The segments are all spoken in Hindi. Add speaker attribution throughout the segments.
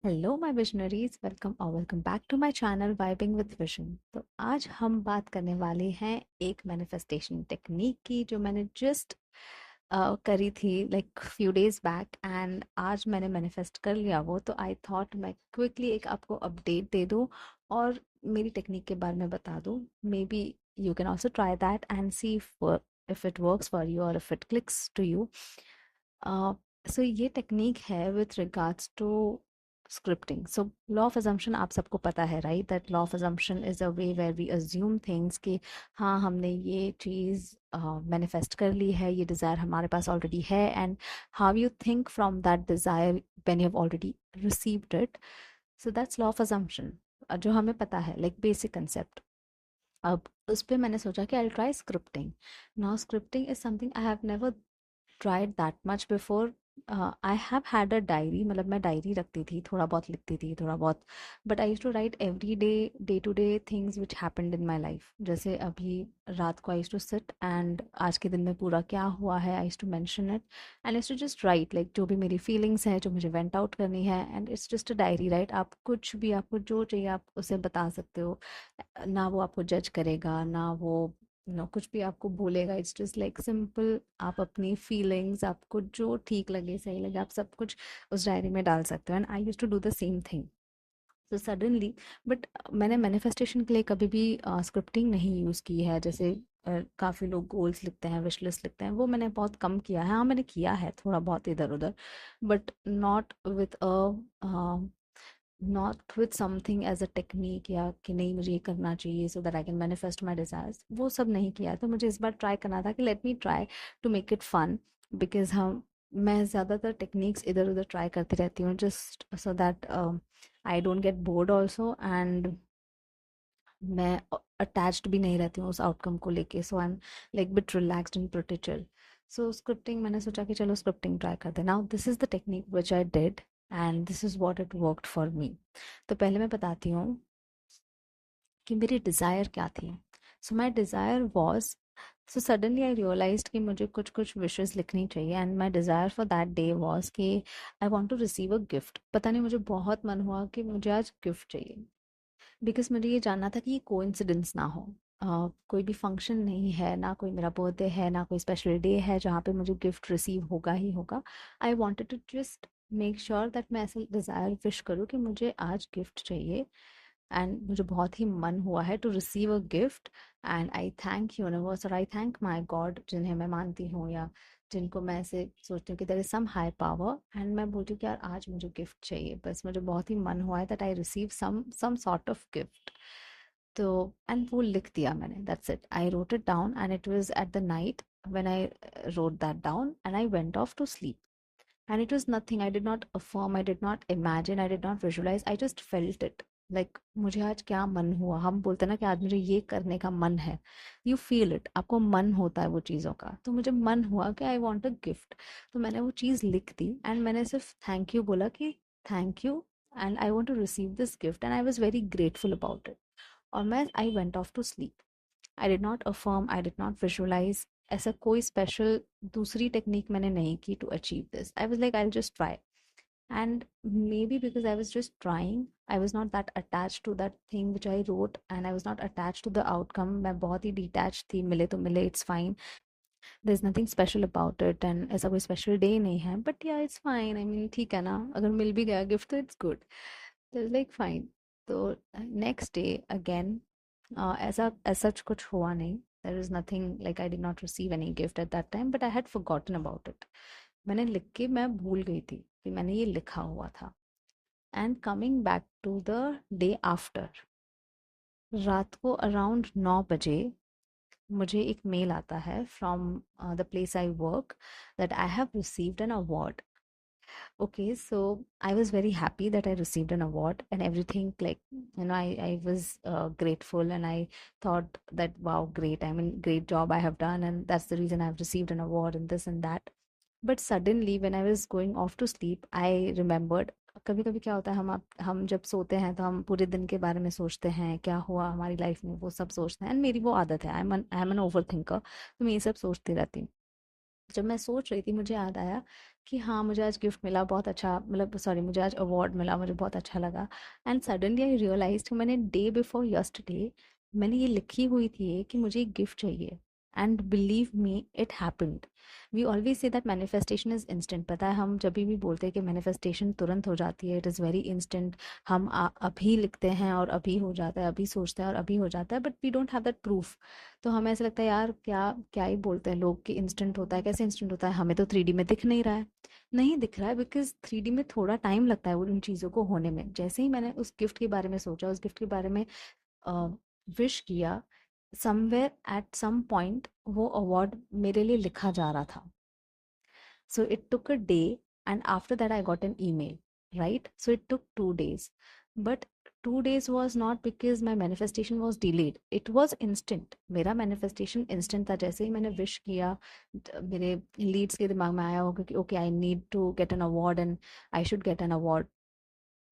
Speaker 1: हेलो माय विजनरीज, वेलकम और welcome back to my channel vibing with vision. तो आज हम बात करने वाले हैं एक मैनिफेस्टेशन टेक्निक की जो मैंने जस्ट करी थी like few days back, and आज मैंने मैनिफेस्ट कर लिया वो। तो आई थॉट मैं क्विकली एक आपको अपडेट दे दूं और मेरी टेक्निक के बारे में बता दूं। Maybe you can also try that and see if it works for you और if it clicks to you. So ये टेक्निक है with regards to scripting. So law of assumption आप सबको पता है, right? That law of assumption is a way where we assume things कि हाँ, हमने ये चीज़ मैनिफेस्ट कर ली है, ये डिज़ायर हमारे पास ऑलरेडी है, and how you think from that desire when you have already received it. So that's law of assumption, जो हमें पता है, लाइक बेसिक कंसेप्ट। अब उस पे मैंने सोचा कि I try scripting. Now scripting is something I have never tried that much before. I have had a diary, मतलब मैं डायरी रखती थी, थोड़ा बहुत लिखती थी, थोड़ा बहुत, but I use to write every day, day to day things which happened in my life. जैसे अभी रात को I use to sit and आज के दिन में पूरा क्या हुआ है I use to mention it, and I use to just write like जो भी मेरी फीलिंग्स है, जो मुझे वेंट आउट करनी है, and it's just a diary, right? आप कुछ भी, आपको जो चाहिए आप उसे बता सकते हो। ना वो आपको जज करेगा, ना वो कुछ भी आपको बोलेगा। इट्स जस्ट लाइक सिंपल, आप अपनी फीलिंग्स, आपको जो ठीक लगे, सही लगे, आप सब कुछ उस डायरी में डाल सकते हो। And I use to do the same thing. तो सडनली, बट मैंने मैनिफेस्टेशन के लिए कभी भी स्क्रिप्टिंग नहीं यूज़ की है। जैसे काफ़ी लोग गोल्स लिखते हैं, विश लिस्ट लिखते हैं, वो मैंने बहुत कम किया है। हाँ, मैंने किया है थोड़ा बहुत इधर उधर, but not with a not with something as a technique, या कि नहीं मुझे ये करना चाहिए so that I can manifest my desires. वो सब नहीं किया है। तो मुझे इस बार ट्राई करना था कि let me try to make it fun, because हम मैं ज़्यादातर टेक्निक्स इधर उधर ट्राई करती रहती हूँ, just so that I don't get bored also, and मैं अटैच्ड भी नहीं रहती हूँ उस आउटकम को लेके। So I am like bit relaxed and pretty chill. So scripting मैंने सोचा कि चलो स्क्रिप्टिंग ट्राई करते हैं। Now this is the technique which I did and this is what it worked for me. तो पहले मैं बताती हूँ कि मेरी डिज़ायर क्या थी। So my desire was, so suddenly I realised कि मुझे कुछ कुछ विशेस लिखनी चाहिए, and my desire for that day was कि I want to receive a gift. पता नहीं मुझे बहुत मन हुआ कि मुझे आज गिफ्ट चाहिए, बिकॉज मुझे ये जानना था कि ये कोइंसिडेंस ना हो। कोई भी फंक्शन नहीं है, ना कोई मेरा बर्थडे है, ना कोई स्पेशल डे है जहाँ पे मुझे गिफ्ट रिसीव होगा ही होगा। I wanted to just make sure that मैं ऐसे डिज़ायर विश करूँ कि मुझे आज गिफ्ट चाहिए, एंड मुझे बहुत ही मन हुआ है to receive a gift. And I thank universe और आई थैंक माई गॉड, जिन्हें मैं मानती हूँ या जिनको मैं ऐसे सोचती हूँ कि there is some high power, and मैं बोलती हूँ कि यार आज मुझे गिफ्ट चाहिए, बस मुझे बहुत ही मन हुआ है that I receive some sort of gift. तो एंड वो लिख दिया मैंने, that's it, I wrote it down and it was at the night when I wrote that down, and I went off to sleep. And it was nothing, I did not affirm, I did not imagine, I did not visualize, I just felt it. Like मुझे आज क्या मन हुआ, हम बोलते हैं ना कि आज मुझे ये करने का मन है। यू फील इट, आपको मन होता है वो चीज़ों का। तो मुझे मन हुआ कि आई वॉन्ट अ गिफ्ट। तो मैंने वो चीज़ लिख दी एंड मैंने सिर्फ थैंक यू बोला कि thank you and I want to receive this gift, and I was very grateful about it. और मैं I went off to sleep. I did not affirm, I did not visualize, ऐसा कोई स्पेशल दूसरी टेक्निक मैंने नहीं की to achieve this. I was like I will just try, and maybe because I was just trying, I was not that attached to that thing which I wrote, and I was not attached to the outcome. मैं बहुत ही detached थी, मिले तो मिले, it's fine, there's nothing special about it, and ऐसा कोई special day नहीं है, but yeah it's fine, I mean ठीक है ना, अगर मिल भी गया gift तो it's good, so it's like fine. तो next day again, ऐसा ऐसा कुछ हुआ नहीं, there is nothing, like I did not receive any gift at that time, but I had forgotten about it. मैंने लिख के मैं भूल गई थी कि मैंने ये लिखा हुआ था। And coming back to the day after, रात को अराउंड 9 बजे मुझे एक मेल आता है from the place I work that I have received an award. Okay, so I was very happy that I received an award and everything. Like, I was grateful, and I thought that, wow, great. I mean, great job I have done, and that's the reason I've received an award and this and that. But suddenly, when I was going off to sleep, I remembered, कभी कभी क्या होता है, हम जब सोते हैं तो हम पूरे दिन के बारे में सोचते हैं, क्या हुआ हमारी लाइफ में, वो सब सोचते हैं। एंड मेरी वो आदत है, I am an over thinker, तो मैं ये सब सोचती रहती हूँ। जब मैं सोच रही थी मुझे याद आया कि हाँ मुझे आज गिफ्ट मिला बहुत अच्छा, मतलब सॉरी मुझे आज अवार्ड मिला, मुझे बहुत अच्छा लगा। एंड सडनली आई रियलाइज मैंने डे बिफोर यस्टरडे मैंने ये लिखी हुई थी कि मुझे एक गिफ्ट चाहिए। And believe me it happened. We always say that manifestation is instant. पता है हम जब भी बोलते हैं कि मैनिफेस्टेशन तुरंत हो जाती है, इट इज़ वेरी इंस्टेंट। हम अभी लिखते हैं और अभी हो जाता है, अभी सोचते हैं और अभी हो जाता है, but we don't have that proof. तो हमें ऐसा लगता है यार क्या क्या ही बोलते हैं लोग कि इंस्टेंट होता है, कैसे इंस्टेंट होता है, हमें तो 3D में दिख नहीं रहा है। नहीं दिख रहा है बिकॉज 3D में थोड़ा टाइम लगता है वो उन चीज़ों को होने में। जैसे ही मैंने उस गिफ्ट के बारे में सोचा, उस गिफ्ट के बारे में विश किया, समवेयर एट सम पॉइंट वो अवार्ड मेरे लिए लिखा जा रहा था। So it took a day, and after that, I got an email, right? So it took 2 days. But 2 days was not because my manifestation was delayed. It was instant. मेरा manifestation instant था। जैसे ही मैंने wish किया, मेरे leads के दिमाग में आया होगा कि okay, I need to get an award and I should get an award.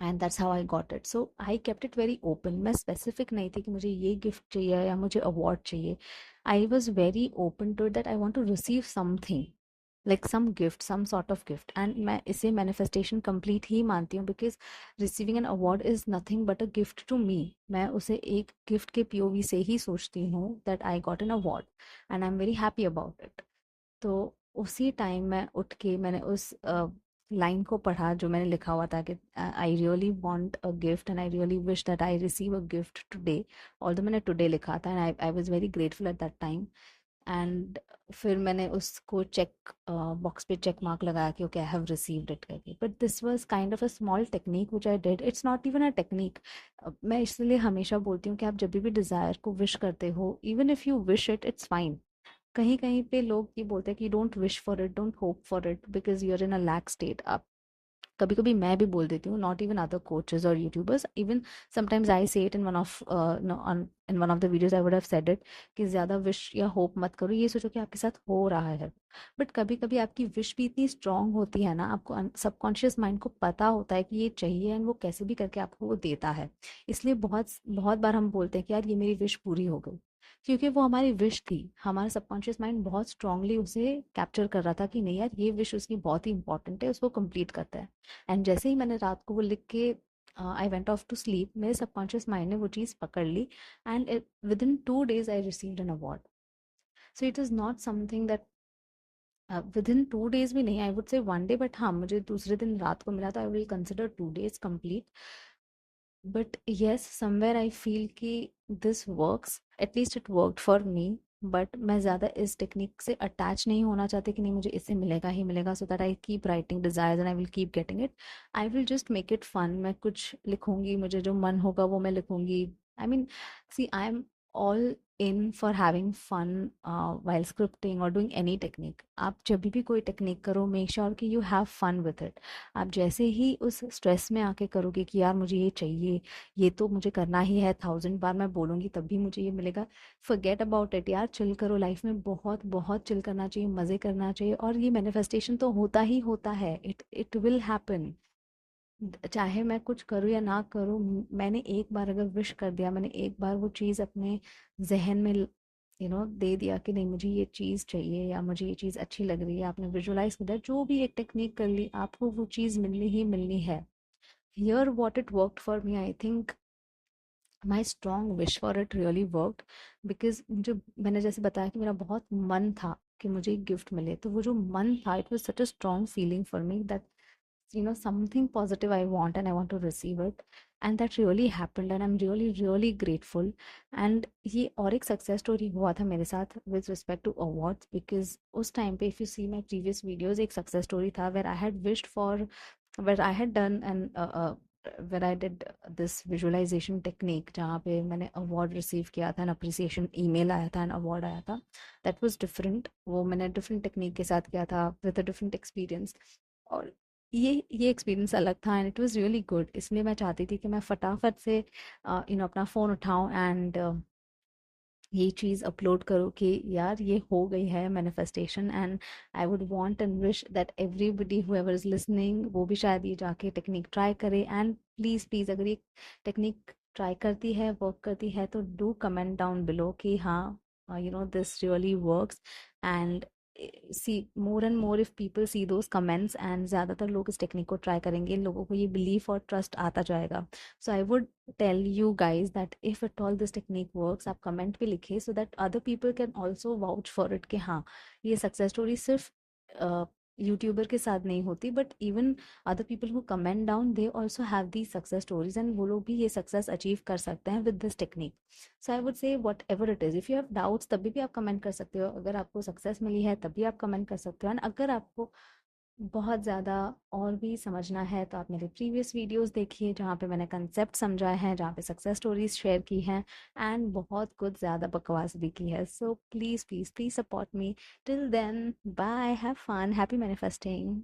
Speaker 1: And that's how I got it. So I kept it very open. मैं specific नहीं थी कि मुझे ये gift चाहिए या मुझे award चाहिए. I was very open to it that I want to receive something, like some gift, some sort of gift. And मैं इसे manifestation complete ही मानती हूँ because receiving an award is nothing but a gift to me. मैं उसे एक gift के POV से ही सोचती हूँ that I got an award and I'm very happy about it. तो उसी टाइम मैं उठ के मैंने उस लाइन को पढ़ा जो मैंने लिखा हुआ था कि I really want a gift and I really wish that I receive a gift today. Although मैंने टुडे लिखा था and I was very grateful at that time. And फिर मैंने उसको चेक बॉक्स पे चेक मार्क लगाया कि okay I have received it करके। But this was kind of a small technique which I did. It's not even a technique. मैं इसलिए हमेशा बोलती हूँ कि आप जब भी डिज़ायर को विश करते हो, even if you wish it, it's fine. कहीं कहीं पे लोग ये बोलते हैं कि don't wish for it, don't hope for it because you are in a lack state. आप कभी कभी मैं भी बोल देती हूँ, नॉट इवन अदर कोचेस और YouTubers, even sometimes I say it in one of in one of the videos I would have said it कि ज़्यादा विश या होप मत करो, ये सोचो कि आपके साथ हो रहा है। बट कभी कभी आपकी विश भी इतनी स्ट्रांग होती है ना, आपको सबकॉन्शियस माइंड को पता होता है कि ये चाहिए एंड वो कैसे भी करके आपको वो देता है। इसलिए बहुत बहुत बार हम बोलते हैं कि यार ये मेरी विश पूरी हो गई, क्योंकि वो हमारी विश थी। हमारा सबकॉन्शियस माइंड बहुत स्ट्रांगली उसे कैप्चर कर रहा था कि नहीं यार ये विश उसकी बहुत ही इंपॉर्टेंट है, उसको कंप्लीट करता है। एंड जैसे ही मैंने रात को वो लिख के I went off to sleep, मेरे सबकॉन्शियस माइंड ने वो चीज़ पकड़ ली and within 2 days I received an award. So it is not something that within 2 days भी नहीं, I would say 1 day, but हाँ मुझे दूसरे दिन रात को मिला तो I will consider 2 days complete. But yes somewhere I feel कि this works, at least it worked for me. बट मैं ज़्यादा इस टेक्निक से अटैच नहीं होना चाहती कि नहीं मुझे इससे मिलेगा ही मिलेगा, so that I keep writing desires and I will keep getting it. I will just make it fun. मैं कुछ लिखूंगी, मुझे जो मन होगा वो मैं लिखूंगी। I mean see I am all in for having fun while scripting और डूइंग एनी टेक्निक। आप जब भी कोई टेक्निक करो मेक श्योर कि you have fun with it. आप जैसे ही उस स्ट्रेस में आके करोगे कि यार मुझे ये चाहिए, ये तो मुझे करना ही है, 1000 बार मैं बोलूंगी तब भी मुझे ये मिलेगा, फॉरगेट अबाउट इट यार। चिल करो, लाइफ में बहुत बहुत चिल करना चाहिए, मज़े करना चाहिए, और ये मैनिफेस्टेशन तो होता ही होता है। It it will happen. चाहे मैं कुछ करूँ या ना करूँ, मैंने एक बार अगर विश कर दिया, मैंने एक बार वो चीज़ अपने जहन में दे दिया कि नहीं मुझे ये चीज़ चाहिए या मुझे ये चीज़ अच्छी लग रही है, आपने विजुलाइज कर दिया, जो भी एक टेक्निक कर ली, आपको वो चीज़ मिलनी ही मिलनी है। Here what it worked for me, I think my strong wish for it really worked. Because मुझे, मैंने जैसे बताया कि मेरा बहुत मन था कि मुझे एक गिफ्ट मिले, तो वो जो मन था it was such a strong feeling for me that something positive I want and I want to receive it, and that really happened and I'm really really grateful. And ये और एक सक्सेस स्टोरी हुआ था मेरे साथ with respect to awards, because उस टाइम पे if you see my previous videos एक सक्सेस स्टोरी था where I had wished for, where I had done an where I did this visualization technique जहाँ पे मैंने अवार्ड रिसीव किया था, एन अप्रिसिएशन ईमेल आया था एंड अवार्ड आया था। दैट वाज डिफरेंट, वो मैंने डिफरेंट टेक्निक के साथ किया था विद अ डिफरेंट एक्सपीरियंस, और ये एक्सपीरियंस अलग था and it was really good. इसलिए मैं चाहती थी कि मैं फटाफट से अपना फ़ोन उठाऊं एंड ये चीज़ अपलोड करूँ कि यार ये हो गई है manifestation. And I would want and wish that everybody whoever is listening वो भी शायद ये जाके टेक्निक ट्राई करे। एंड प्लीज़ प्लीज़ अगर ये टेक्निक ट्राई करती है, वर्क करती है, तो डू कमेंट डाउन बिलो कि हाँ this really works. And see more and more if people see those comments, and ज़्यादातर लोग इस टेक्निक को ट्राई करेंगे, लोगों को ये बिलीफ और ट्रस्ट आता जाएगा. So I would tell you guys that if at all this technique works, आप कमेंट पे लिखिए so that other people can also vouch for it कि हाँ, ये सक्सेस स्टोरी सिर्फ यूट्यूबर के साथ नहीं होती, but even other people who comment down, they also have the success stories, and वो लोग भी ये सक्सेस अचीव कर सकते हैं with this technique. So I would say what ever it is, if you have doubts तभी भी आप कमेंट कर सकते हो, अगर आपको सक्सेस मिली है तभी आप कमेंट कर सकते हो, एंड अगर आपको बहुत ज़्यादा और भी समझना है तो आप मेरे प्रीवियस वीडियोस देखिए जहाँ पे मैंने कंसेप्ट समझाए हैं, जहाँ पे सक्सेस स्टोरीज शेयर की हैं, एंड बहुत कुछ ज़्यादा बकवास भी की है. So please please please support me. Till then, bye, have fun, happy manifesting.